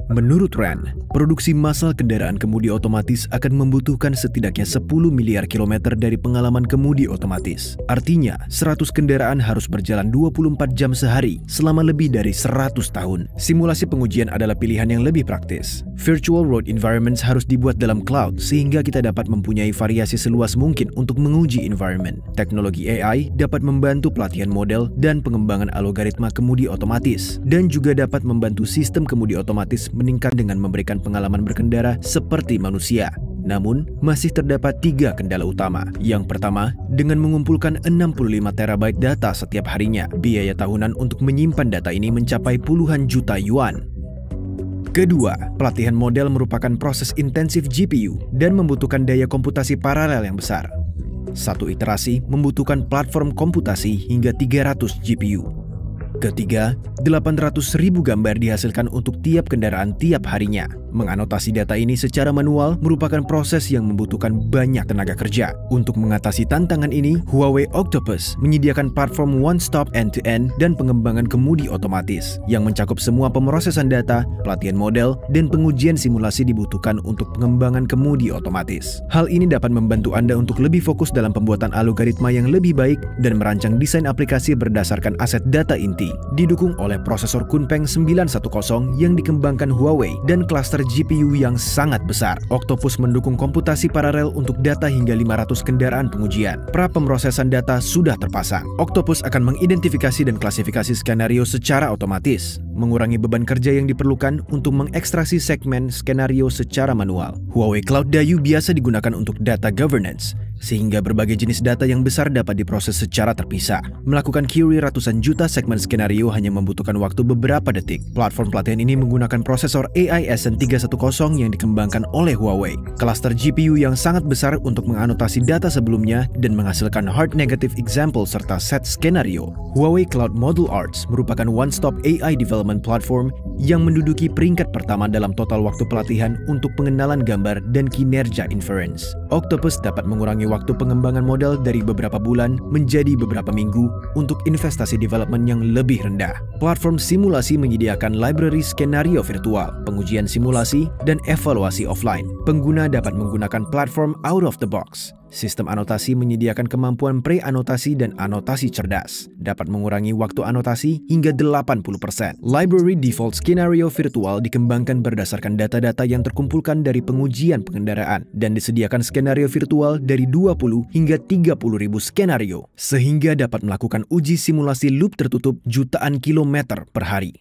Menurut Rand, produksi massal kendaraan kemudi otomatis akan membutuhkan setidaknya 10 miliar kilometer dari pengalaman kemudi otomatis. Artinya, 100 kendaraan harus berjalan 24 jam sehari selama lebih dari 100 tahun. Simulasi pengujian adalah pilihan yang lebih praktis. Virtual road environments harus dibuat dalam cloud sehingga kita dapat mempunyai variasi seluas mungkin untuk menguji environment. Teknologi AI dapat membantu pelatihan model dan pengembangan algoritma kemudi otomatis, dan juga dapat membantu sistem kemudi otomatis meningkat dengan memberikan pengalaman berkendara seperti manusia. Namun, masih terdapat 3 kendala utama. Yang pertama, dengan mengumpulkan 65 terabyte data setiap harinya, biaya tahunan untuk menyimpan data ini mencapai puluhan juta yuan. Kedua, pelatihan model merupakan proses intensif GPU dan membutuhkan daya komputasi paralel yang besar. Satu iterasi membutuhkan platform komputasi hingga 300 GPU. Ketiga, 800.000 gambar dihasilkan untuk tiap kendaraan tiap harinya. Menganotasi data ini secara manual merupakan proses yang membutuhkan banyak tenaga kerja. Untuk mengatasi tantangan ini, Huawei Octopus menyediakan platform one-stop end-to-end dan pengembangan kemudi otomatis yang mencakup semua pemrosesan data, pelatihan model, dan pengujian simulasi dibutuhkan untuk pengembangan kemudi otomatis. Hal ini dapat membantu Anda untuk lebih fokus dalam pembuatan algoritma yang lebih baik dan merancang desain aplikasi berdasarkan aset data inti. Didukung oleh prosesor Kunpeng 910 yang dikembangkan Huawei dan klaster GPU yang sangat besar. Octopus mendukung komputasi paralel untuk data hingga 500 kendaraan pengujian. Pra pemrosesan data sudah terpasang. Octopus akan mengidentifikasi dan klasifikasi skenario secara otomatis, mengurangi beban kerja yang diperlukan untuk mengekstraksi segmen skenario secara manual. Huawei Cloud Dayu biasa digunakan untuk data governance, sehingga berbagai jenis data yang besar dapat diproses secara terpisah. Melakukan query ratusan juta segmen skenario hanya membutuhkan waktu beberapa detik. Platform pelatihan ini menggunakan prosesor AI SN310 yang dikembangkan oleh Huawei. Klaster GPU yang sangat besar untuk menganotasi data sebelumnya dan menghasilkan hard negative example serta set skenario. Huawei Cloud Model Arts merupakan one-stop AI development platform yang menduduki peringkat pertama dalam total waktu pelatihan untuk pengenalan gambar dan kinerja inference. Octopus dapat mengurangi waktu pengembangan model dari beberapa bulan menjadi beberapa minggu untuk investasi development yang lebih rendah. Platform simulasi menyediakan library skenario virtual, pengujian simulasi, dan evaluasi offline. Pengguna dapat menggunakan platform out of the box. Sistem anotasi menyediakan kemampuan pre-anotasi dan anotasi cerdas, dapat mengurangi waktu anotasi hingga 80%. Library Default Skenario Virtual dikembangkan berdasarkan data-data yang terkumpulkan dari pengujian pengendaraan dan disediakan skenario virtual dari 20 hingga 30.000 skenario, sehingga dapat melakukan uji simulasi loop tertutup jutaan kilometer per hari.